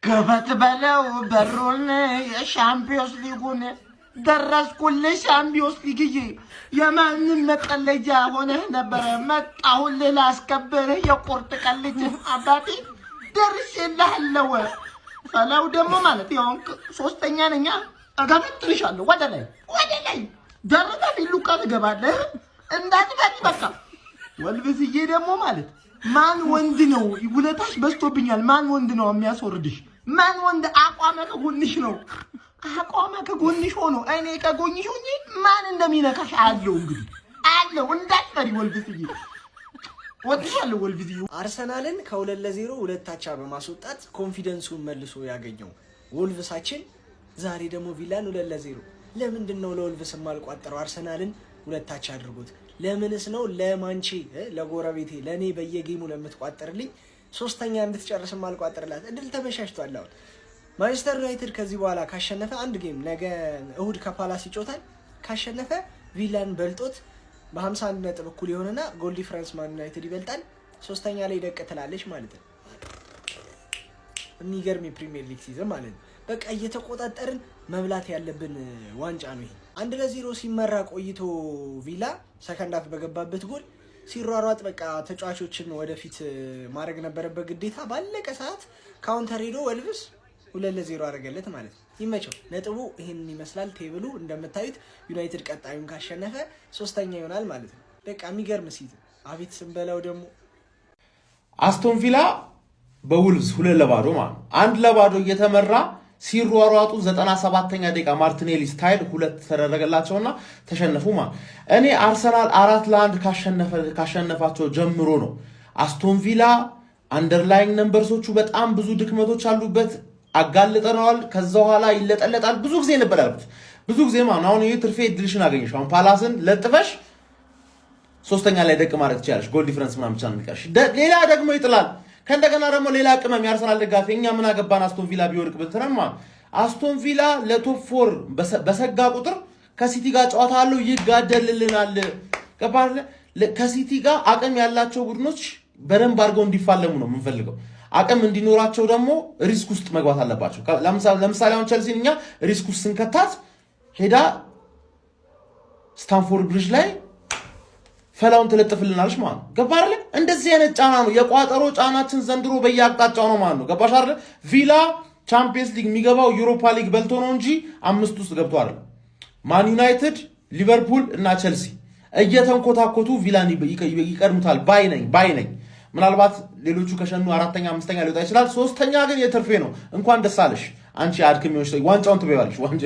ገበት በለው በሩን የሻምፒዮንስ ሊጉን ደረስኩልህ ሻምፒዮንስ ሊግዬ የማንም መቀለጃ ሆነህ ነበረ መጣሁልህ ላስከብርህ የቁርጥ ቀን ልጅ አባቴ ደርሼልሃለሁ። ፈላው ደግሞ ማለት ያው ሶስተኛ ነኛ እገፈትርሻለሁ ወደ ላይ ደረታ ፊሉካ ትገባለህ እንዳትፈሪ በቃ ወልብስዬ ደግሞ ማለት ማን ወንድ ነው ውለታሽ በዝቶብኛል። ማን ወንድ ነው የሚያስወርድሽ? ማን ወንድ አቋመ ከጎንሽ ነው? አቋመ ከጎንሽ ሆኖ እኔ ከጎንሽ ሆኜ ማን እንደሚነካሽ አለው። እንግዲህ አለው እንዳትፈሪ ወልብስዬ ወጥቷል። ወልብስዬ አርሰናልን ከ2-0 ሁለታቻ በማስወጣት ኮንፊደንሱን መልሶ ያገኘው ወልቭሳችን ዛሬ ደግሞ ቪላን 2-0 ለምንድነው ለወልቭስ ማልቋጠረው? አርሰናልን ሁለታቻ አድርጎት ለምንስ ነው ለማንቺ ለጎረቤቴ ለኔ በየጌሙ ለምትቋጠርልኝ ሶስተኛ እንድትጨርስ ማልቋጠርላት እድል ተመሻሽቷል። አሁን ማንቸስተር ዩናይትድ ከዚህ በኋላ ካሸነፈ አንድ ጌም ነገ እሁድ ከፓላስ ይጮታል። ካሸነፈ ቪላን በልጦት በ51 ነጥብ እኩል ይሆንና ጎል ዲፈረንስ ማን ዩናይትድ ይበልጣል። ሶስተኛ ላይ ደቅ ትላለች ማለት ነው። የሚገርም የፕሪሚየር ሊግ ሲዝን ማለት ነው። በቃ እየተቆጣጠርን መብላት ያለብን ዋንጫ ነው ይሄ። 1-0 ሲመራ ቆይቶ ቪላ ሰከንድ ሃፍ በገባበት ጎል ሲሯሯጥ በቃ ተጫዋቾችን ወደፊት ማድረግ ነበረበት ግዴታ። ባለቀ ሰዓት ካውንተር ሄዶ ወልቭስ 2-0 አደረገለት ማለት ነው። ይመቸው። ነጥቡ ይሄንን ይመስላል። ቴብሉ እንደምታዩት ዩናይትድ ቀጣዩን ካሸነፈ ሶስተኛ ይሆናል ማለት ነው። በቃ የሚገርም ሲዝን አቤት ስንበላው ደግሞ አስቶን ቪላ በውልቭስ 2-0 ማለት ነው። 1-0 እየተመራ ሲሯሯጡ 97ኛ ደቂቃ ማርቲኔሊ ስታይል ሁለት ተደረገላቸውና ተሸነፉ ማለት። እኔ አርሰናል 4-1 ካሸነፋቸው ጀምሮ ነው አስቶን ቪላ አንደርላይንግ ነምበርሶቹ በጣም ብዙ ድክመቶች አሉበት፣ አጋልጠነዋል፣ ከዛ በኋላ ይለጠለጣል። ብዙ ጊዜ ነበር ያልኩት፣ ብዙ ጊዜ ማለት አሁን ይሄ ትርፌ ድልሽን አገኘሽ። አሁን ፓላስን ለጥፈሽ ሶስተኛ ላይ ደቅ ማለት ትችላለሽ። ጎል ዲፈረንስ ምናምን ብቻ ነው የሚቀርሽ። ሌላ ደግሞ ይጥላል። ከእንደገና ደግሞ ሌላ ቅመም የአርሰናል ደጋፊ እኛ ምን አገባን አስቶን ቪላ ቢወድቅ ብትረማ። አስቶን ቪላ ለቶፕ 4 በሰጋ ቁጥር ከሲቲ ጋር ጨዋታ አለው ይጋደልልናል። ገባለ ከሲቲ ጋር አቅም ያላቸው ቡድኖች በደንብ አድርገው እንዲፋለሙ ነው የምንፈልገው። አቅም እንዲኖራቸው ደግሞ ሪስክ ውስጥ መግባት አለባቸው። ለምሳሌ አሁን ቸልሲን እኛ ሪስክ ውስጥ ስንከታት ሄዳ ስታንፎርድ ብሪጅ ላይ ፈላውን ትለጥፍልናለች ማለት ነው። ገባ አይደል? እንደዚህ አይነት ጫና ነው የቋጠሮ ጫናችን ዘንድሮ በየአቅጣጫው ነው ማለት ነው። ገባሽ አይደል? ቪላ ቻምፒየንስ ሊግ የሚገባው ዩሮፓ ሊግ በልቶ ነው እንጂ 5 ውስጥ ገብቶ አይደል። ማን ዩናይትድ፣ ሊቨርፑል እና ቸልሲ እየተንኮታኮቱ ቪላን ይቀድሙታል ባይ ነኝ። ምናልባት ሌሎቹ ከሸኑ 4ኛ 5ኛ ሊወጣ ይችላል። 3ኛ ግን የትርፌ ነው። እንኳን ደስ አለሽ አንቺ አድክሚዎች ዋንጫውን ትበያለሽ። ዋንጫ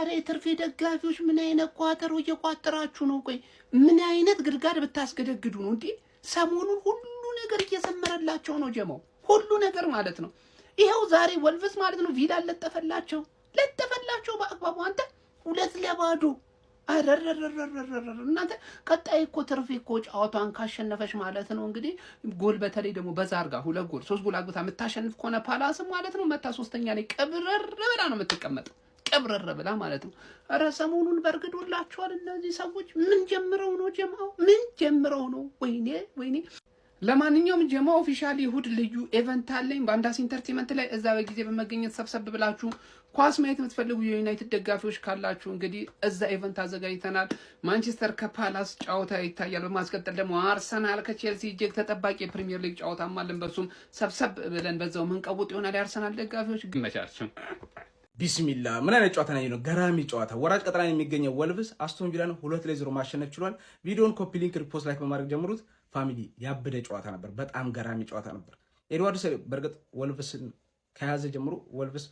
አሬ ትርፌ ደጋፊዎች ምን አይነት ቋጠሮ እየቋጠራችሁ ነው? ቆይ ምን አይነት ግድጋድ ብታስገደግዱ ነው እንዴ? ሰሞኑን ሁሉ ነገር እየዘመረላቸው ነው ጀማው፣ ሁሉ ነገር ማለት ነው። ይሄው ዛሬ ወልቭስ ማለት ነው ቪላ ለጠፈላቸው በአግባቡ። አንተ 2-0 እናንተ ቀጣይ እኮ ትርፌ እኮ ጨዋታን ካሸነፈሽ ማለት ነው እንግዲህ ጎል በተለይ ደግሞ በዛርጋ 2 ጎል 3 ጎል አግብታ የምታሸንፍ ከሆነ ፓላስም ማለት ነው መታ ሶስተኛ ላይ ቀብረር ብላ ነው የምትቀመጠው። ቀብረር ብላ ማለት ነው። ኧረ ሰሞኑን በርግዶላቸዋል እነዚህ ሰዎች። ምን ጀምረው ነው ጀማው? ምን ጀምረው ነው? ወይኔ ለማንኛውም ጀማ ኦፊሻሊ እሁድ ልዩ ኢቨንት አለኝ በአንዳስ ኢንተርቴይንመንት ላይ። እዛ በጊዜ በመገኘት ሰብሰብ ብላችሁ ኳስ ማየት የምትፈልጉ የዩናይትድ ደጋፊዎች ካላችሁ እንግዲህ እዛ ኢቨንት አዘጋጅተናል። ማንቸስተር ከፓላስ ጨዋታ ይታያል። በማስቀጠል ደግሞ አርሰናል ከቼልሲ እጅግ ተጠባቂ የፕሪሚየር ሊግ ጨዋታ አለን። በሱም ሰብሰብ ብለን በዛው መንቀውጥ ይሆናል። የአርሰናል ደጋፊዎች ግመቻችሁ። ቢስሚላ ምን አይነት ጨዋታ ነው? ገራሚ ጨዋታ። ወራጅ ቀጠና የሚገኘው ወልቭስ አስቶን ቪላን 2-0 ማሸነፍ ችሏል። ቪዲዮን ኮፒ ሊንክ፣ ሪፖስት፣ ላይክ በማድረግ ጀምሩት። ፋሚሊ ያበደ ጨዋታ ነበር። በጣም ገራሚ ጨዋታ ነበር። ኤድዋርድ በርግጥ ወልቭስን ከያዘ ጀምሮ ወልቭስ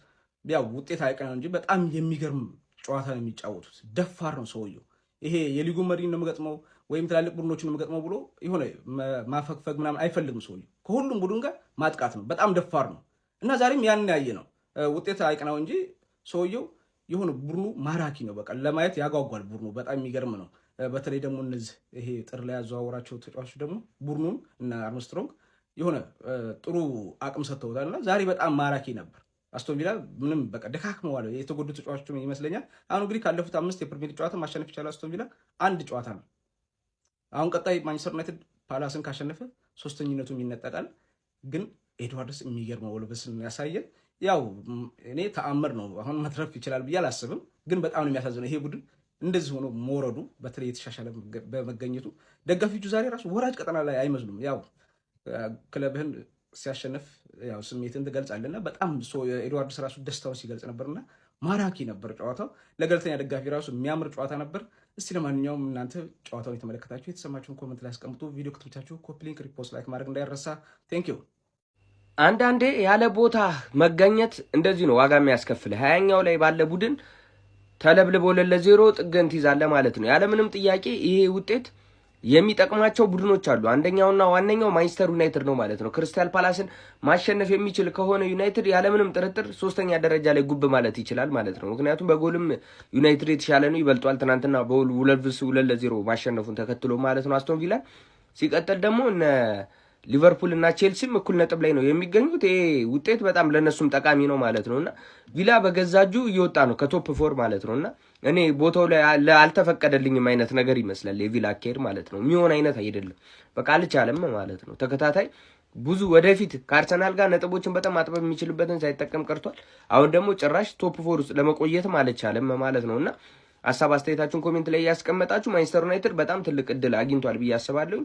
ያው ውጤት አይቀር እንጂ በጣም የሚገርም ጨዋታ ነው የሚጫወቱት። ደፋር ነው ሰውየው። ይሄ የሊጉ መሪ ነው የምገጥመው ወይም ትላልቅ ቡድኖችን ነው የምገጥመው ብሎ የሆነ ማፈግፈግ ምናምን አይፈልግም ሰውየው። ከሁሉም ቡድን ጋር ማጥቃት ነው። በጣም ደፋር ነው እና ዛሬም ያንን ያየ ነው። ውጤት አይቀናው እንጂ ሰውየው የሆነ ቡድኑ ማራኪ ነው። በቃ ለማየት ያጓጓል። ቡድኑ በጣም የሚገርም ነው። በተለይ ደግሞ እነዚህ ይሄ ጥር ላይ ያዘዋወራቸው ተጫዋቾች ደግሞ ቡድኑን እና አርምስትሮንግ የሆነ ጥሩ አቅም ሰጥተውታልና ዛሬ በጣም ማራኪ ነበር። አስቶን ቪላ ምንም በቃ ደካክመዋል። የተጎዱ ተጫዋቾች ይመስለኛል። አሁን እንግዲህ ካለፉት 5 የፕሪሚየር ሊግ ጨዋታ ማሸነፍ ይቻላል አስቶን ቪላ 1 ጨዋታ ነው። አሁን ቀጣይ ማንቸስተር ዩናይትድ ፓላስን ካሸነፈ ሶስተኝነቱም ይነጠቃል። ግን ኤድዋርድስ የሚገርመው ወልቭስን ያሳየን። ያው እኔ ተአምር ነው አሁን መትረፍ ይችላል ብዬ አላስብም፣ ግን በጣም ነው የሚያሳዝነው ይሄ ቡድን እንደዚህ ሆኖ መውረዱ፣ በተለይ የተሻሻለ በመገኘቱ ደጋፊዎቹ ዛሬ ራሱ ወራጅ ቀጠና ላይ አይመስሉም። ያው ክለብህን ሲያሸንፍ ያው ስሜትን ትገልጻለና በጣም ኤድዋርድስ ራሱ ደስታውን ሲገልጽ ነበርና ማራኪ ነበር ጨዋታው። ለገለልተኛ ደጋፊ ራሱ የሚያምር ጨዋታ ነበር። እስቲ ለማንኛውም እናንተ ጨዋታውን የተመለከታችሁ የተሰማችሁን ኮመንት ላይ አስቀምጡ። ቪዲዮ ከተመቻችሁ ኮፒ ሊንክ፣ ሪፖስት፣ ላይክ ማድረግ እንዳይረሳ። ቴንክ ዩ። አንዳንዴ ያለ ቦታ መገኘት እንደዚህ ነው ዋጋ የሚያስከፍልህ። 20ኛው ላይ ባለ ቡድን ተለብልቦ 2-0 ጥገን ትይዛለህ ማለት ነው። ያለምንም ጥያቄ ይሄ ውጤት የሚጠቅማቸው ቡድኖች አሉ። አንደኛውና ዋነኛው ማንቸስተር ዩናይትድ ነው ማለት ነው። ክሪስታል ፓላስን ማሸነፍ የሚችል ከሆነ ዩናይትድ ያለምንም ጥርጥር 3ኛ ደረጃ ላይ ጉብ ማለት ይችላል ማለት ነው። ምክንያቱም በጎልም ዩናይትድ የተሻለ ነው፣ ይበልጧል። ትናንትና በወልቭስ 2-0 ማሸነፉን ተከትሎ ማለት ነው አስቶን ቪላ። ሲቀጥል ደግሞ እነ ሊቨርፑል እና ቼልሲም እኩል ነጥብ ላይ ነው የሚገኙት። ይሄ ውጤት በጣም ለነሱም ጠቃሚ ነው ማለት ነውና ቪላ በገዛጁ እየወጣ ነው ከቶፕ 4 ማለት ነውና እኔ ቦታው ላይ አልተፈቀደልኝም አይነት ነገር ይመስላል የቪላ አካሄድ ማለት ነው። የሚሆን አይነት አይደለም፣ በቃ አልቻለም ማለት ነው። ተከታታይ ብዙ ወደፊት ከአርሰናል ጋር ነጥቦችን በጣም ማጥበብ የሚችልበትን ሳይጠቀም ቀርቷል። አሁን ደግሞ ጭራሽ ቶፕ 4 ውስጥ ለመቆየትም አልቻለም ማለት ነውና ሀሳብ አስተያየታችሁን ኮሜንት ላይ ያስቀመጣችሁ። ማንቸስተር ዩናይትድ በጣም ትልቅ እድል አግኝቷል ብዬ አስባለሁ።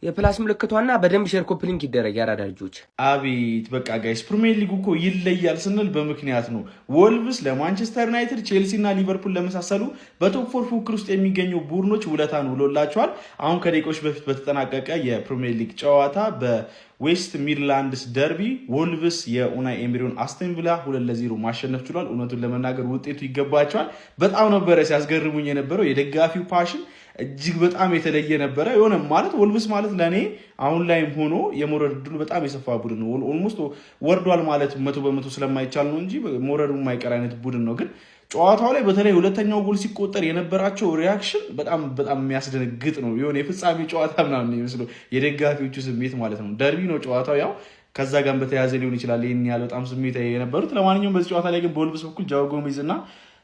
የፕላስ ምልክቷና በደንብ ሼር ኮፒ ሊንክ ይደረግ ያራዳ ልጆች። አቤት በቃ ጋይስ ፕሪሚየር ሊግ እኮ ይለያል ስንል በምክንያት ነው። ወልቭስ ለማንቸስተር ዩናይትድ፣ ቼልሲ እና ሊቨርፑል ለመሳሰሉ በቶፕ 4 ፉክክር ውስጥ የሚገኙ ቡድኖች ውለታን ውሎላቸዋል። አሁን ከደቂቃዎች በፊት በተጠናቀቀ የፕሪሚየር ሊግ ጨዋታ በዌስት ሚድላንድስ ደርቢ ወልቭስ የኡናይ ኤምሪውን አስቶን ቪላ 2-0 ማሸነፍ ችሏል። እውነቱን ለመናገር ውጤቱ ይገባቸዋል። በጣም ነበረ ሲያስገርሙኝ የነበረው የደጋፊው ፓሽን እጅግ በጣም የተለየ ነበረ። የሆነ ማለት ወልቭስ ማለት ለኔ አሁን ላይም ሆኖ የመውረድ ዕድሉ በጣም የሰፋ ቡድን ነው። ኦልሞስት ወርዷል ማለት 100% ስለማይቻል ነው እንጂ መውረዱ የማይቀር አይነት ቡድን ነው። ግን ጨዋታው ላይ በተለይ ሁለተኛው ጎል ሲቆጠር የነበራቸው ሪያክሽን በጣም የሚያስደነግጥ ነው። የሆነ የፍጻሜ ጨዋታ ምናምን የሚመስለው የደጋፊዎቹ ስሜት ማለት ነው። ደርቢ ነው ጨዋታው፣ ያው ከዛ ጋር በተያያዘ ሊሆን ይችላል ይህን ያህል በጣም ስሜት የነበሩት። ለማንኛውም በዚህ ጨዋታ ላይ ግን በወልቭስ በኩል ጃኦ ጎሜዝ እና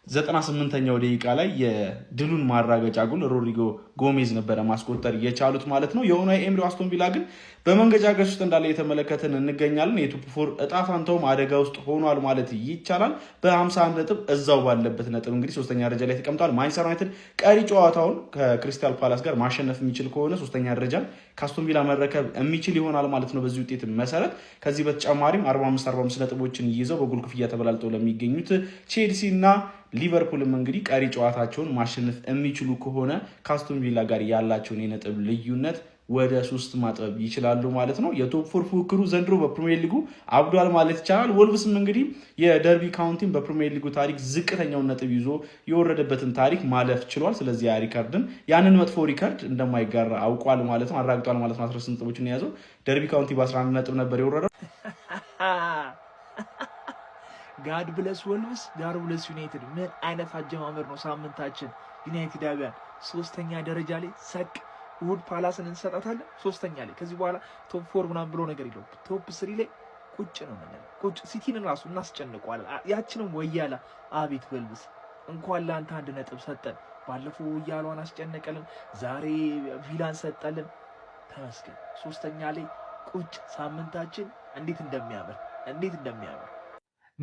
98ኛው ደቂቃ ላይ የድሉን ማራገጫ ጎል ሮድሪጎ ጎሜዝ ነበረ ማስቆጠር የቻሉት ማለት ነው። የኡናይ ኤምሪ አስቶን ቪላ ግን በመንገጫገጭ ውስጥ እንዳለ የተመለከትን እንገኛለን። የቶፕ 4 እጣ ፋንታውም አደጋ ውስጥ ሆኗል ማለት ይቻላል። በ51 ነጥብ እዛው ባለበት ነጥብ እንግዲህ 3ኛ ደረጃ ላይ ተቀምጧል። ማንቸስተር ዩናይትድ ቀሪ ጨዋታውን ከክሪስታል ፓላስ ጋር ማሸነፍ የሚችል ከሆነ 3ኛ ደረጃን ከአስቶን ቪላ መረከብ የሚችል ይሆናል ማለት ነው በዚህ ውጤት መሰረት። ከዚህ በተጨማሪም 45 ነጥቦችን ይዘው በጎል ክፍያ ተበላልጠው ለሚገኙት ቼልሲ እና ሊቨርፑልም እንግዲህ ቀሪ ጨዋታቸውን ማሸነፍ የሚችሉ ከሆነ ከአስቶን ቪላ ጋር ያላቸውን የነጥብ ልዩነት ወደ 3 ማጥበብ ይችላሉ ማለት ነው። የቶፕ 4 ፉክክሩ ዘንድሮ በፕሪሚየር ሊጉ አብዷል ማለት ይቻላል። ወልቭስም እንግዲህ የደርቢ ካውንቲን በፕሪሚየር ሊጉ ታሪክ ዝቅተኛውን ነጥብ ይዞ የወረደበትን ታሪክ ማለፍ ችሏል። ስለዚህ ያ ሪካርድን ያንን መጥፎ ሪካርድ እንደማይጋራ አውቋል ማለት ነው፣ አራግጧል ማለት ነው። 18 ነጥቦችን የያዘው ደርቢ ካውንቲ በ11 ነጥብ ነበር የወረደው። ጋድ ብለስ ወልቭስ፣ ጋድ ብለስ ዩናይትድ። ምን አይነት አጀማመር ነው ሳምንታችን። ዩናይትዳውያን 3ኛ ደረጃ ላይ ሰቅ እሑድ ፓላስን እንሰጣታለን 3ኛ ላይ። ከዚህ በኋላ ቶፕ 4 ምናምን ብሎ ነገር የለውም። ቶፕ 3 ላይ ቁጭ ነው የምንለው። ቁጭ ሲቲን ራሱ እናስጨንቀዋለን። ያችንም ወያላ አቤት ወልቭስ እንኳን ለአንተ 1 ነጥብ ሰጠን። ባለፈው ወያሏን አስጨነቀልን፣ ዛሬ ቪላን ሰጠልን። ተመስገን 3ኛ ላይ ቁጭ። ሳምንታችን እንዴት እንደሚያምር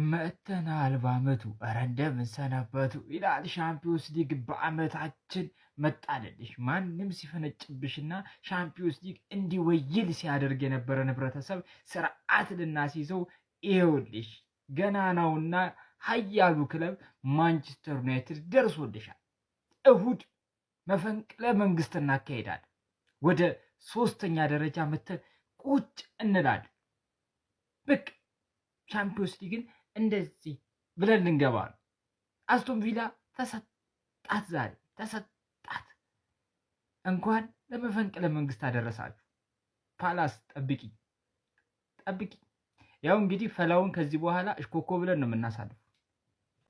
መጥተናል በአመቱ። ኧረ እንደምን ሰነበቱ ይላል። ሻምፒዮንስ ሊግ በአመታችን መጣለልሽ። ማንም ሲፈነጭብሽና ሻምፒዮንስ ሊግ እንዲወይል ሲያደርግ የነበረን ህብረተሰብ ስርዓት ልናስይዘው ይኸውልሽ ገናናውና ሀያሉ ክለብ ማንቸስተር ዩናይትድ ደርሶልሻል። እሁድ መፈንቅለ መንግስት እናካሄዳለን። ወደ 3ኛ ደረጃ መተን ቁጭ እንላለን። በቃ ሻምፒዮንስ ሊግን እንደዚህ ብለን ልንገባ ነው። አስቶን ቪላ ተሰጣት፣ ዛሬ ተሰጣት። እንኳን ለመፈንቅለ መንግስት አደረሳችሁ። ፓላስ ጠብቂ። ያው እንግዲህ ፈላውን ከዚህ በኋላ እሽኮኮ ብለን ነው የምናሳልፈው።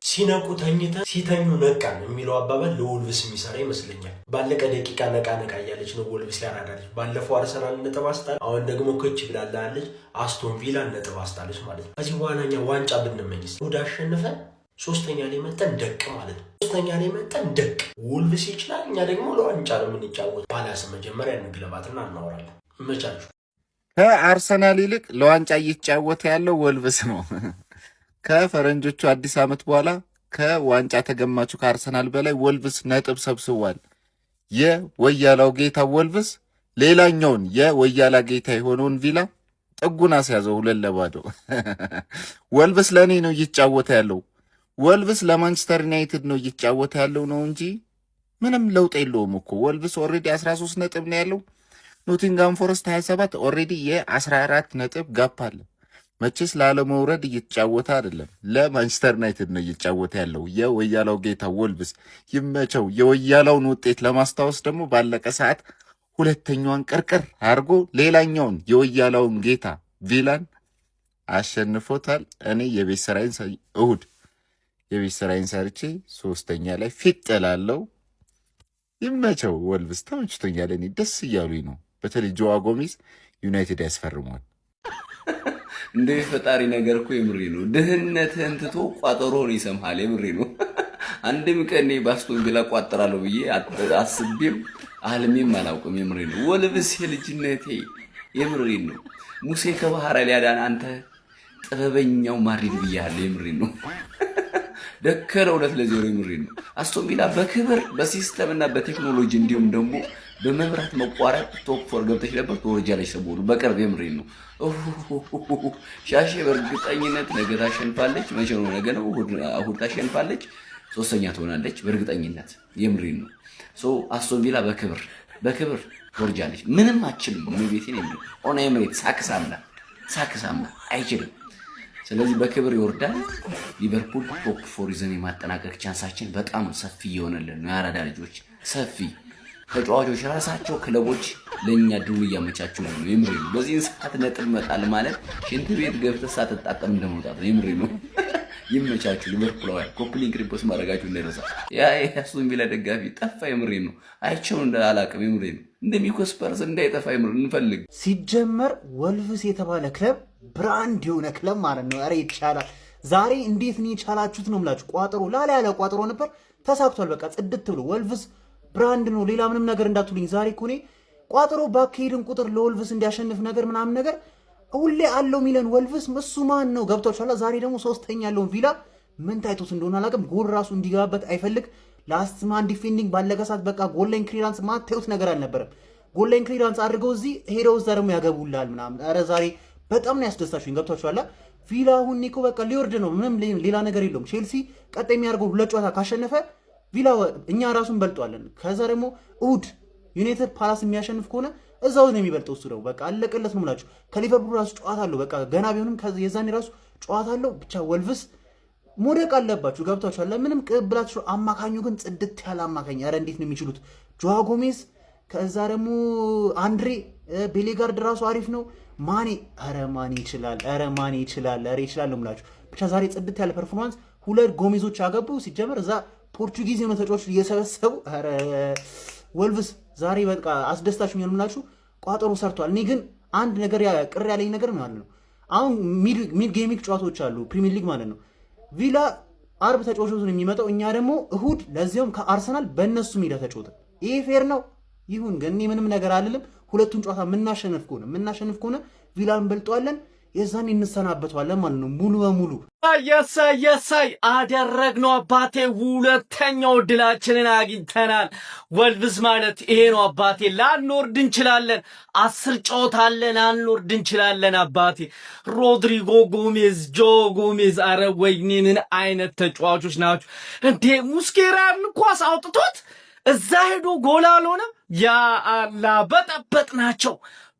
ሲነቁ ተኝተን ሲተኙ ነቃን የሚለው አባባል ለወልቭስ የሚሰራ ይመስለኛል። ባለቀ ደቂቃ ነቃ እያለች ነው ወልቭስ ያራዳለች። ባለፈው አርሰናል ነጥብ አስጣል፣ አሁን ደግሞ ከች ብላለች አስቶን ቪላ ነጥብ አስጣለች ማለት ነው። ከዚህ በኋላ እኛ ዋንጫ ብንመኝስ ወደ አሸንፈን 3ኛ ላይ መጠን ደቅ ማለት ነው። 3ኛ ላይ መጠን ደቅ ወልቭስ ይችላል፣ እኛ ደግሞ ለዋንጫ ነው የምንጫወት። ፓላስ መጀመሪያ እንግለባትና እናወራለን። መቻችሁ ከአርሰናል ይልቅ ለዋንጫ እየተጫወተ ያለው ወልቭስ ነው። ከፈረንጆቹ አዲስ ዓመት በኋላ ከዋንጫ ተገማቹ ከአርሰናል በላይ ወልቭስ ነጥብ ሰብስቧል። የወያላው ጌታ ወልቭስ ሌላኛውን የወያላ ጌታ የሆነውን ቪላ ጥጉን አስያዘው 2-0። ወልቭስ ለእኔ ነው እየተጫወተ ያለው። ወልቭስ ለማንቸስተር ዩናይትድ ነው እየተጫወተ ያለው ነው እንጂ ምንም ለውጥ የለውም እኮ። ወልቭስ ኦልሬዲ 13 ነጥብ ነው ያለው። ኖቲንጋም ፎረስት 27 ኦልሬዲ የ14 ነጥብ ጋፕ አለ። መቼስ ላለመውረድ እየተጫወተ አይደለም፣ ለማንቸስተር ዩናይትድ ነው እየተጫወተ ያለው የወያላው ጌታ ወልቭስ። ይመቸው። የወያላውን ውጤት ለማስታወስ ደግሞ ባለቀ ሰዓት ሁለተኛዋን ቅርቅር አድርጎ ሌላኛውን የወያላውን ጌታ ቪላን አሸንፎታል። እኔ የቤት ስራዬን እሁድ የቤት ስራዬን ሰርቼ 3ኛ ላይ ፊት እላለሁ። ይመቸው። ወልቭስ ተመችቶኛል። እኔ ደስ እያሉኝ ነው። በተለይ ጆዋ ጎሜዝ ዩናይትድ ያስፈርሟል። እንደ ፈጣሪ ነገር እኮ የምሬ ነው። ድህነትህን ትቶ ቋጠሮህን ይሰምሃል። የምሬ ነው። አንድም ቀን በአስቶን ቪላ ቋጠራለሁ ብዬ አስቤም አልሜም አላውቅም። የምሬ ነው። ወልቭስ የልጅነቴ የምሬ ነው። ሙሴ ከባህር ሊያዳን አንተ ጥበበኛው ማድሪድ ብያለሁ። የምሬ ነው። ደከረ 2-0 የምሬ ነው። አስቶን ቪላ በክብር በሲስተም እና በቴክኖሎጂ እንዲሁም ደግሞ በመብራት መቋረጥ ቶፕ 4 ገብተሽ ነበር ተወርጃለሽ። ሰሞኑ በቅርብ የምሬ ነው። ሻሼ በእርግጠኝነት ነገ ታሸንፋለች። መቼ ነው? ነገ ነው፣ እሑድ ታሸንፋለች። 3ኛ ትሆናለች በእርግጠኝነት። የምሬ ነው። አስቶን ቪላ በክብር ተወርጃለች። ምንም አችልም። ቤቴን የምሬ ኦና ኤምሬት ሳክሳምና አይችልም። ስለዚህ በክብር ይወርዳል። ሊቨርፑል ቶፕ 4 ይዘን የማጠናቀቅ ቻንሳችን በጣም ሰፊ እየሆነልን ነው። የአራዳ ልጆች ሰፊ ተጫዋቾች ራሳቸው ክለቦች ለኛ ድሉ እያመቻቹ ነው። የምሬ ነው። በዚህን ሰዓት ነጥብ መጣል ማለት ሽንት ቤት ገብተህ ሳትጣጠም እንደመውጣት ነው። የምሬ ነው። ይመቻቹ ሊቨርፑላውያን። ኮፕሊንግ ሪፖርት ማድረጋችሁ እንዳይረሳ። የአስቶን ቪላ ደጋፊ ጠፋ። የምሬ ነው። አይቼው እንዳላቅም የምሬ ነው። እንደሚኮስፐርስ እንዳይጠፋ የምሬ እንፈልግ። ሲጀመር ወልቭስ የተባለ ክለብ ብራንድ የሆነ ክለብ ማለት ነው። ኧረ ይቻላል። ዛሬ እንዴት ነው የቻላችሁት ነው የምላችሁ። ቋጠሮ ላላ ያለ ቋጠሮ ነበር፣ ተሳክቷል። በቃ ጽድት ብሎ ወልቭስ ብራንድ ነው። ሌላ ምንም ነገር እንዳትሉኝ። ዛሬ እኮ እኔ ቋጠሮ ባካሄድን ቁጥር ለወልቭስ እንዲያሸንፍ ነገር ምናምን ነገር ሁሌ አለው ሚለን ወልቭስ እሱ ማን ነው ገብቷችኋል። ዛሬ ደግሞ 3ኛ ያለውን ቪላ ምን ታይቶት እንደሆነ አላውቅም። ጎል ራሱ እንዲገባበት አይፈልግ። ላስት ማን ዲፌንዲንግ ባለቀ ሰዓት በቃ ጎል ላይን ክሊራንስ ማታዩት ነገር አልነበረም። ጎል ላይን ክሊራንስ አድርገው እዚህ ሄደው እዛ ደግሞ ያገቡላል ምናምን። ኧረ ዛሬ በጣም ነው ያስደስታችሁኝ። ገብቷችኋል። ቪላ አሁን እኮ በቃ ሊወርድ ነው። ምንም ሌላ ነገር የለውም። ቼልሲ ቀጣይ የሚያደርገው 2 ጨዋታ ካሸነፈ ቪላ እኛ ራሱን በልጧለን። ከዛ ደግሞ እሑድ ዩናይትድ ፓላስ የሚያሸንፍ ከሆነ እዛው ነው የሚበልጠው። እሱ ደግሞ በቃ አለቀለት ነው የምላችሁ። ከሊቨርፑል ራሱ ጨዋታ አለው። በቃ ገና ቢሆንም የዛኔ ራሱ ጨዋታ አለው። ብቻ ወልቭስ መውደቅ አለባችሁ። ገብቷችኋል። ምንም ቅብላችሁ። አማካኙ ግን ጽድት ያለ አማካኝ። ኧረ እንዴት ነው የሚችሉት? ጆዋ ጎሜዝ፣ ከዛ ደግሞ አንድሬ ቤሌጋርድ ራሱ አሪፍ ነው። ማኔ ማኔ ይችላል። ማኔ ይችላል። ይችላል ነው የምላችሁ። ብቻ ዛሬ ጽድት ያለ ፐርፎርማንስ። 2 ጎሜዞች አገቡ። ሲጀመር እዛ ፖርቹጊዝ የሆነ ተጫዋቾች እየሰበሰቡ ወልቭስ ዛሬ በቃ አስደስታችሁ ነው የምላችሁ። ቋጠሮ ሰርቷል። እኔ ግን አንድ ነገር ቅር ያለኝ ነገር ማለት ነው። አሁን ሚድ ጌሚንግ ጨዋታዎች አሉ ፕሪሚየር ሊግ ማለት ነው። ቪላ አርብ ተጫዋቾች ነው የሚመጣው። እኛ ደግሞ እሁድ ለዚያውም ከአርሰናል በእነሱ ሜዳ ተጫወተ። ይሄ ፌር ነው? ይሁን። ግን እኔ ምንም ነገር አልልም። ሁለቱን ጨዋታ የምናሸንፍ ከሆነ ቪላን በልጠዋለን። የዛኔ እንሰናበተዋለን ማለት ነው ሙሉ በሙሉ። የሳይ አደረግነው አባቴ። 2ኛው ድላችንን አግኝተናል። ወልቭስ ማለት ይሄ ነው አባቴ። ላንወርድ እንችላለን። 10 ጨዋታ አለን፣ ላንወርድ እንችላለን አባቴ። ሮድሪጎ ጎሜዝ፣ ጆ ጎሜዝ፣ አረ ወይኔ ምን አይነት ተጫዋቾች ናቸው እንዴ! ሙስኬራን ኳስ አውጥቶት እዛ ሄዶ ጎል አልሆነም። ያ አላህ በጠበጥ ናቸው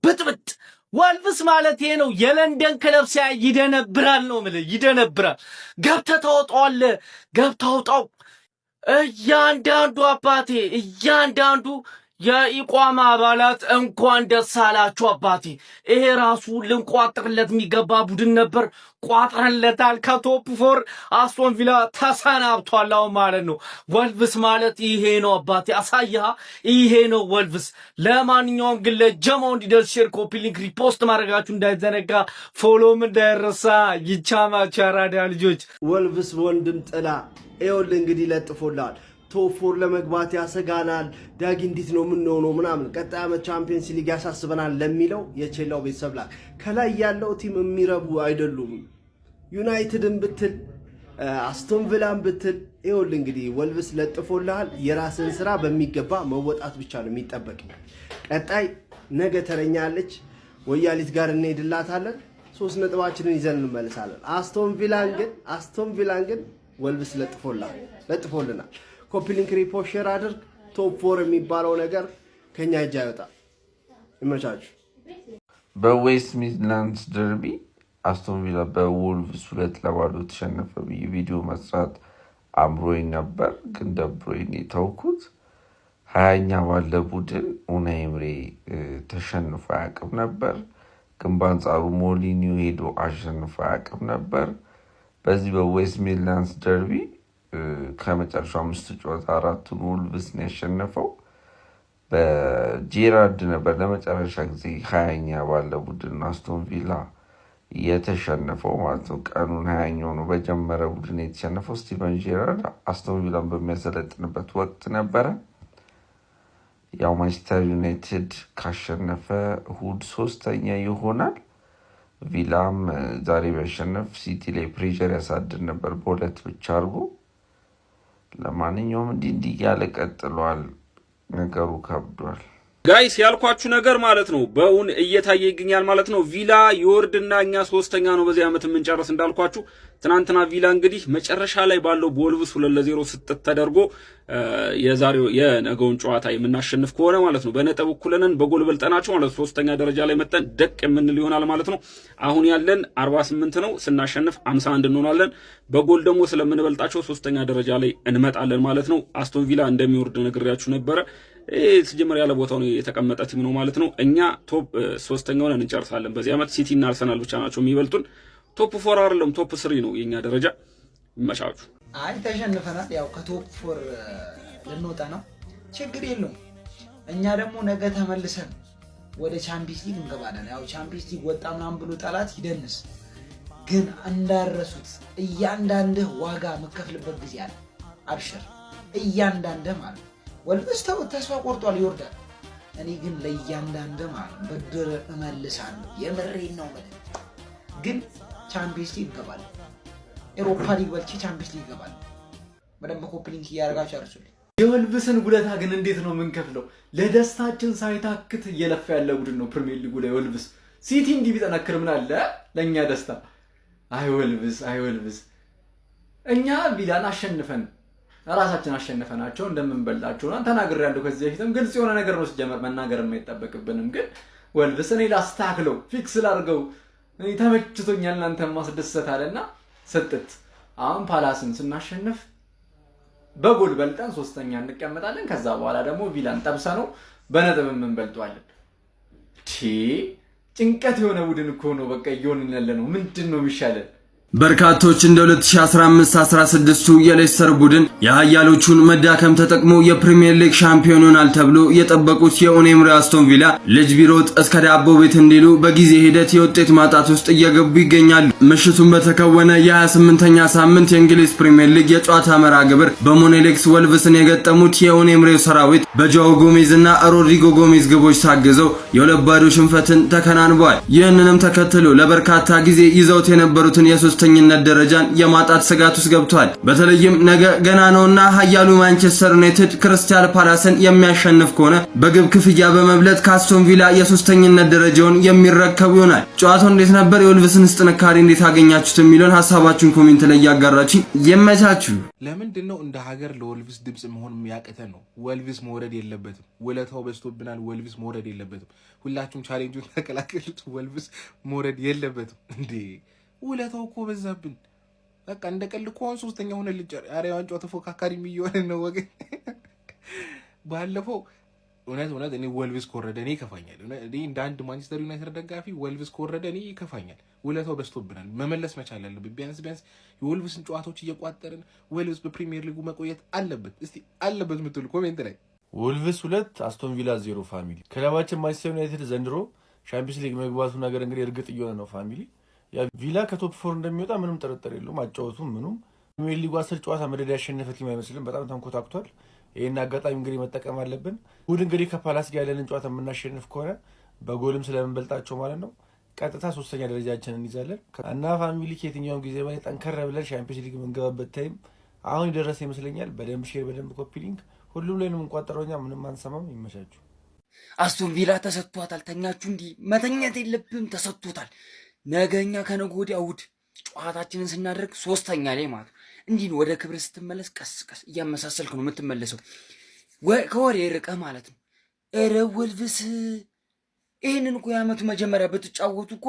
ብጥብጥ። ወልቭስ ማለት ይሄ ነው። የለንደን ክለብ ሲያይ ይደነብራል ነው የምልህ፣ ይደነብራል። ገብተህ ታወጣዋለህ፣ ገብተህ አውጣው። እያንዳንዱ አባቴ፣ እያንዳንዱ የኢቋማ አባላት እንኳን ደስ አላችሁ አባቴ። ይሄ ራሱ ልንቋጥርለት የሚገባ ቡድን ነበር፣ ቋጥረንለታል። ከቶፕ 4 አስቶን ቪላ ተሰናብቷል አሁን ማለት ነው። ወልቭስ ማለት ይሄ ነው አባቴ። አሳያ ይሄ ነው ወልቭስ። ለማንኛውም ግን ለጀማው እንዲደርስ ሼር፣ ኮፒ ሊንክ፣ ሪፖስት ማድረጋችሁ እንዳይዘነጋ፣ ፎሎም እንዳይረሳ። ይቻማችሁ ያራዳ ልጆች። ወልቭስ ወንድም ጥላ ይኸውልህ እንግዲህ ለጥፎልሃል። ቶፕ 4 ለመግባት ያሰጋናል፣ ዳጊ እንዴት ነው የምንሆነው ምናምን፣ ቀጣይ ዓመት ቻምፒየንስ ሊግ ያሳስበናል ለሚለው የቼላው ቤተሰብ ላይ ከላይ ያለው ቲም የሚረቡ አይደሉም። ዩናይትድን ብትል አስቶን ቪላን ብትል ይኸውልህ እንግዲህ ወልቭስ ለጥፎልሃል። የራስን ስራ በሚገባ መወጣት ብቻ ነው የሚጠበቅ። ቀጣይ ነገ ተረኛለች ወያሊት ጋር እንሄድላታለን። 3 ነጥባችንን ይዘን እንመለሳለን። አስቶን ቪላን ግን ወልቭስ ለጥፎልናል። ኮፒ ሊንክ ሪፖርት ሼር አድርግ። ቶፕ 4 የሚባለው ነገር ከኛ እጅ አይወጣም። ይመቻችሁ። በዌስት ሚድላንድስ ደርቢ አስቶን ቪላ በወልቭስ 2-0 ተሸነፈ ብዬ ቪዲዮ መስራት አምሮኝ ነበር፣ ግን ደብሮኝ የተውኩት። 20ኛ ባለ ቡድን ኡናይ ኤምሬ ተሸንፎ አያውቅም ነበር፣ ግን በአንጻሩ ሞሊኒዮ ሄዶ አሸንፎ አያውቅም ነበር። በዚህ በዌስት ሚድላንድስ ደርቢ ከመጨረሻው 5 ጨዋታ 4ቱን ወልቭስ ነው ያሸነፈው። በጄራርድ ነበር ለመጨረሻ ጊዜ 20ኛ ባለ ቡድን አስቶን ቪላ የተሸነፈው ማለት ነው። ቀኑን 20ኛው ነው በጀመረ ቡድን የተሸነፈው። ስቲቨን ጄራርድ አስቶን ቪላን በሚያሰለጥንበት ወቅት ነበረ። ያው ማንቸስተር ዩናይትድ ካሸነፈ እሁድ 3ኛ ይሆናል። ቪላም ዛሬ ቢያሸነፍ ሲቲ ላይ ፕሬሸር ያሳድር ነበር በ2 ብቻ አድርጎ። ለማንኛውም እንዲህ እያለ ቀጥሏል። ነገሩ ከብዷል። ጋይስ ያልኳችሁ ነገር ማለት ነው በእውን እየታየ ይገኛል ማለት ነው። ቪላ ይወርድና እኛ 3ኛ ነው በዚህ ዓመት የምንጨርስ እንዳልኳችሁ። ትናንትና ቪላ እንግዲህ መጨረሻ ላይ ባለው በወልቭስ 2-0 ስጥት ተደርጎ የነገውን ጨዋታ የምናሸንፍ ከሆነ ማለት ነው በነጥብ እኩልነን በጎል በልጠናቸው ማለት 3ኛ ደረጃ ላይ መጠን ደቅ የምንል ይሆናል ማለት ነው። አሁን ያለን 48 ነው፣ ስናሸንፍ 51 እንሆናለን። በጎል ደግሞ ስለምንበልጣቸው 3ኛ ደረጃ ላይ እንመጣለን ማለት ነው። አስቶን ቪላ እንደሚወርድ ነግሬያችሁ ነበረ። ሲጀመር ያለ ቦታው ነው የተቀመጠ ቲም ነው ማለት ነው። እኛ ቶፕ 3ኛ ሆነን እንጨርሳለን በዚህ ዓመት። ሲቲ እና አርሰናል ብቻ ናቸው የሚበልጡን። ቶፕ 4 አይደለም ቶፕ 3 ነው የኛ ደረጃ። ይመቻችሁ። አይ ተሸንፈናል። ያው ከቶፕ 4 ልንወጣ ነው፣ ችግር የለውም። እኛ ደግሞ ነገ ተመልሰን ወደ ቻምፒየንስ ሊግ እንገባለን። ያው ቻምፒየንስ ሊግ ወጣ ምናምን ብሎ ጠላት ይደንስ፣ ግን እንዳረሱት እያንዳንድህ ዋጋ መከፍልበት ጊዜ አለ። አብሽር እያንዳንድህ ማለት ወልቭስ ተስፋ ቆርጧል፣ ይወርዳል። እኔ ግን ለእያንዳንድህ ማለት ብድር እመልሳለሁ። የምሬን ነው ማለት ግን ቻምፒየንስ ሊግ እንገባለን። ኤሮፓ ሊግ በልቼ ቻምፒየንስ ሊግ እንገባለን። በደንብ ኮፒ ሊንክ እያደረጋችሁ አርሱልኝ። የወልቭስን ውለታ ግን እንዴት ነው የምንከፍለው? ለደስታችን ሳይታክት እየለፋ ያለ ቡድን ነው ፕሪሚየር ሊጉ ላይ ወልቭስ። ሲቲ እንዲህ ቢጠነክር ምን አለ ለእኛ ደስታ። አይ ወልቭስ እኛ ቪላን አሸንፈን ራሳችን አሸንፈናቸው እንደምንበላቸው ነው ተናግሬያለሁ። ከዚህ በፊትም ግልጽ የሆነ ነገር ነው ሲጀመር መናገር የማይጠበቅብንም። ግን ወልቭስ እኔ ላስተካክለው ፊክስ ላድርገው እኔ ተመችቶኛል እናንተን ማስደሰት አለና ስጥት። አሁን ፓላስን ስናሸንፍ በጎል በልጠን 3ኛ እንቀመጣለን። ከዛ በኋላ ደግሞ ቪላን ጠብሰ ነው በነጥብ እንበልጠዋለን። ጭንቀት የሆነ ቡድን እኮ ነው በቃ እየሆንን ያለ ነው። ምንድን ነው የሚሻለን? በርካቶች እንደ 2015-16ቱ የሌስተር ቡድን የኃያሎቹን መዳከም ተጠቅሞ የፕሪሚየር ሊግ ሻምፒዮን ይሆናል ተብሎ የጠበቁት የኡናይ ኤምሪ አስቶን ቪላ ልጅ ቢሮጥ እስከ ዳቦ ቤት እንዲሉ በጊዜ ሂደት የውጤት ማጣት ውስጥ እየገቡ ይገኛሉ። ምሽቱን በተከወነ የ28ኛ ሳምንት የእንግሊዝ ፕሪሚየር ሊግ የጨዋታ መርሃ ግብር በሞኔሌክስ ወልቭስን የገጠሙት የኡናይ ኤምሪ ሰራዊት በጆao ጎሜዝ እና ሮድሪጎ ጎሜዝ ግቦች ታግዘው የ2-0 ሽንፈትን ተከናንበዋል። ይህንንም ተከትሎ ለበርካታ ጊዜ ይዘውት የነበሩትን ሶስተኝነት ደረጃን የማጣት ስጋት ውስጥ ገብቷል። በተለይም ነገ ገና ነውና ኃያሉ ማንቸስተር ዩናይትድ ክሪስታል ፓላስን የሚያሸንፍ ከሆነ በግብ ክፍያ በመብለጥ ከአስቶን ቪላ የሶስተኝነት ደረጃውን የሚረከቡ ይሆናል። ጨዋታው እንዴት ነበር? የወልቭስንስ ጥንካሬ እንዴት አገኛችሁት? የሚለውን ሐሳባችሁን ኮሜንት ላይ ያጋራችሁ። ይመቻችሁ። ለምንድን ነው እንደ ሀገር ለወልቭስ ድምጽ መሆን የሚያቅተን ነው? ወልቭስ መውረድ የለበትም። ውለታው በዝቶብናል። ወልቭስ መውረድ የለበትም። ሁላችሁም ቻሌንጁን ተቀላቀሉት። ወልቭስ መውረድ የለበትም እንዴ! ውለታው እኮ በዛብን። በቃ እንደ ቀልድ እኮ አሁን 3ኛ ሆነ ልጨር አሬ ዋንጫው ተፎካካሪ የሚሆን ነው ወገን። ባለፈው እውነት እኔ ወልቭስ ከወረደ እኔ ይከፋኛል። እኔ እንደ አንድ ማንቸስተር ዩናይትድ ደጋፊ ወልቭስ ከወረደ እኔ ይከፋኛል። ውለታው በዝቶብናል። መመለስ መቻል አለብን። ቢያንስ የወልቭስን ጨዋታዎች እየቋጠርን ወልቭስ በፕሪሚየር ሊጉ መቆየት አለበት። እስቲ አለበት የምትሉ ኮሜንት ላይ ወልቭስ 2 አስቶን ቪላ 0 ፋሚሊ። ክለባችን ማንቸስተር ዩናይትድ ዘንድሮ ቻምፒየንስ ሊግ መግባቱ ነገር እንግዲህ እርግጥ እየሆነ ነው ፋሚሊ። ያ ቪላ ከቶፕ 4 እንደሚወጣ ምንም ጥርጥር የለውም። አጫወቱም ምኑም ፕሪሚየር ሊጉ 10 ጨዋታ መደዳ ያሸነፈ ቲም አይመስልም። በጣም ተንኮታክቷል። ይህን አጋጣሚ እንግዲህ መጠቀም አለብን። እሑድ እንግዲህ ከፓላስ ጋር ያለንን ጨዋታ የምናሸንፍ ከሆነ በጎልም ስለምንበልጣቸው ማለት ነው ቀጥታ 3ኛ ደረጃችንን እንይዛለን እና ፋሚሊ ከየትኛውም ጊዜ በላይ ጠንከር ብለን ሻምፒዮንስ ሊግ የምንገባበት ታይም አሁን የደረሰ ይመስለኛል። በደንብ ሼር፣ በደንብ ኮፒ ሊንክ፣ ሁሉም ላይ ነው የምንቋጠረው። እኛ ምንም አንሰማም። ይመቻችሁ። አስቶን ቪላ ተሰጥቷታል። ተኛችሁ እንዲህ መተኛት የለብም። ተሰጥቶታል። ነገኛ ከነገ ወዲያ እሑድ ጨዋታችንን ስናደርግ 3ኛ ላይ ማለት እንዲህ ነው። ወደ ክብር ስትመለስ ቀስ ቀስ እያመሳሰልክ ነው የምትመለሰው፣ ከወሬ ርቀህ ማለት ነው። ኧረ ወልቭስ ይህንን እኮ የዓመቱ መጀመሪያ ብትጫወቱ እኮ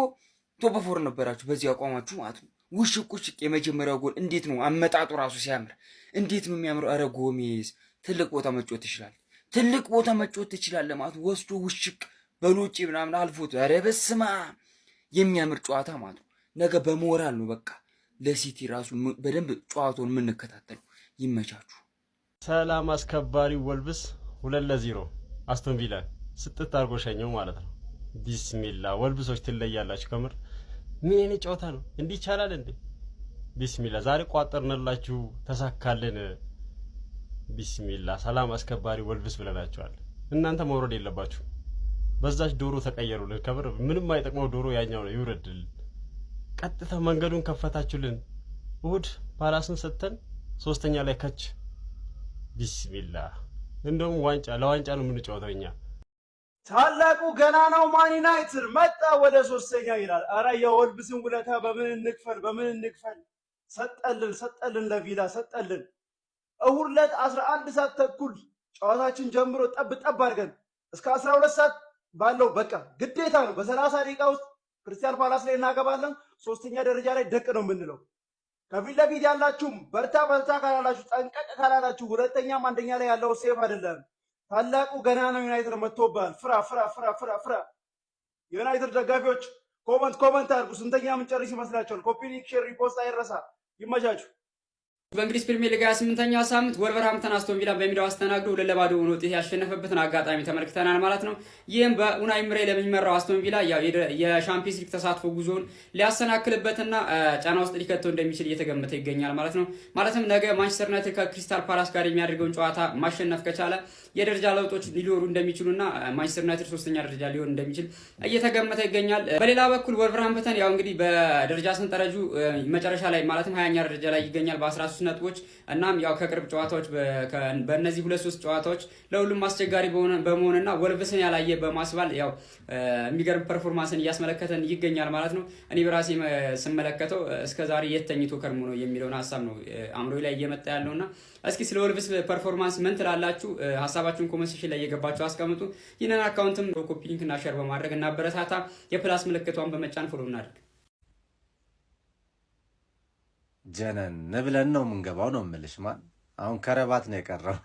ቶፕ ፎር ነበራችሁ በዚህ አቋማችሁ ማለት ነው። ውሽቅ ውሽቅ የመጀመሪያው ጎል እንዴት ነው አመጣጡ ራሱ ሲያምር እንዴት ነው የሚያምረው። ኧረ ጎሜዝ ትልቅ ቦታ መጫወት ትችላለህ፣ ትልቅ ቦታ መጫወት ትችላለህ ማለት ወስዶ ውሽቅ በሎጪ ምናምን አልፎት ኧረ በስመ አብ የሚያምር ጨዋታ ማለት ነው። ነገ በሞራል ነው በቃ ለሲቲ ራሱ በደንብ ጨዋታውን የምንከታተለው። ይመቻችሁ። ሰላም አስከባሪ ወልቭስ 2-0 አስቶን ቪላ ስጥት አድርጎ ሸኘው ማለት ነው። ቢስሚላ ወልቭሶች ትለያላችሁ ከምር። ምን አይነት ጨዋታ ነው? እንዲህ ይቻላል እንዴ? ቢስሚላ ዛሬ ቋጠርንላችሁ፣ ተሳካልን። ቢስሚላ ሰላም አስከባሪ ወልቭስ ብለናቸዋል። እናንተ መውረድ የለባችሁ። በዛች ዶሮ ተቀየሩልን። ከምር ምንም አይጠቅመው ዶሮ ያኛው ነው ይውረድልን። ቀጥታ መንገዱን ከፈታችሁልን። እሑድ ፓላስን ሰጥተን 3ኛ ላይ ከች። ቢስሚላ እንደውም ለዋንጫ ነው የምንጫወተው እኛ። ታላቁ ገናናው ማን ዩናይትድ መጣ ወደ 3ኛ ይላል። አረ የወልቭስን ውለታ በምን እንክፈል? ሰጠልን ለቪላ ሰጠልን። እሑድ ዕለት 11 ሰዓት ተኩል ጨዋታችን ጀምሮ ጠብ አድርገን እስከ 12 ሰዓት ባለው በቃ ግዴታ ነው በ30 ደቂቃ ውስጥ ክርስቲያን ፓላስ ላይ እናገባለን። 3ኛ ደረጃ ላይ ደቅ ነው የምንለው። ከፊት ለፊት ያላችሁም በርታ ካላላችሁ፣ ጠንቀቅ ካላላችሁ 2ኛም 1ኛ ላይ ያለው ሴፍ አይደለም። ታላቁ ገናናው ዩናይትድ መጥቶባል። ፍራ። የዩናይትድ ደጋፊዎች ኮመንት አድርጉ። ስንተኛ ምንጨርስ ይመስላችኋል? ኮፒ ሊንክ፣ ሼር፣ ሪፖስት አይረሳ። ይመቻችሁ። በእንግሊዝ ፕሪሚየር ሊግ 28ኛው ሳምንት ወልቨርሃምፕተን አስቶን ቪላን በሜዳው አስተናግዶ 2-0 በሆነ ውጤት ያሸነፈበትን አጋጣሚ ተመልክተናል ማለት ነው። ይህም በኡናይ ኤምሬ ለሚመራው አስቶን ቪላ ያው የሻምፒየንስ ሊግ ተሳትፎ ጉዞውን ሊያሰናክልበትና ጫና ውስጥ ሊከተው እንደሚችል እየተገመተ ይገኛል ማለት ነው። ማለትም ነገ ማንቸስተር ዩናይትድ ከክሪስታል ፓላስ ጋር የሚያደርገውን ጨዋታ ማሸነፍ ከቻለ የደረጃ ለውጦች ሊኖሩ እንደሚችሉና ማንቸስተር ዩናይትድ 3ኛ ደረጃ ሊሆን እንደሚችል እየተገመተ ይገኛል። በሌላ በኩል ወልቨርሃምፕተን ያው እንግዲህ በደረጃ ሰንጠረዡ መጨረሻ ላይ ማለትም 20ኛ ደረጃ ላይ ይገኛል በ13 ነጥቦች። እናም ያው ከቅርብ ጨዋታዎች በእነዚህ 2-3 ጨዋታዎች ለሁሉም አስቸጋሪ በመሆንና ወልቭስን ያላየ በማስባል ያው የሚገርም ፐርፎርማንስን እያስመለከተን ይገኛል ማለት ነው። እኔ በራሴ ስመለከተው እስከዛሬ የት ተኝቶ ከርሞ ነው የሚለውን ሀሳብ ነው አእምሮ ላይ እየመጣ ያለውና እስኪ ስለ ወልቭስ ፐርፎርማንስ ምን ትላላችሁ? ሀሳባችሁን ኮሜንት ሴክሽን ላይ እየገባችሁ አስቀምጡ። ይህንን አካውንትም ኮፒ ሊንክ እና ሼር በማድረግ እናበረታታ። የፕላስ ምልክቷን በመጫን ፎሎ እናድርግ። ጀነን ብለን ነው የምንገባው ነው የምልሽ። ማን አሁን ከረባት ነው የቀረው።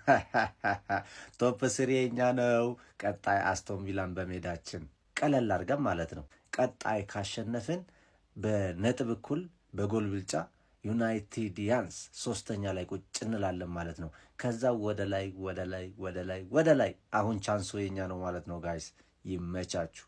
ቶፕ 3 የኛ ነው። ቀጣይ አስቶን ቪላን በሜዳችን ቀለል አድርገን ማለት ነው። ቀጣይ ካሸነፍን በነጥብ እኩል በጎል ብልጫ ዩናይትዲያንስ 3ኛ ላይ ቁጭ እንላለን ማለት ነው። ከዛ ወደ ላይ አሁን ቻንሱ የኛ ነው ማለት ነው። ጋይስ ይመቻችሁ።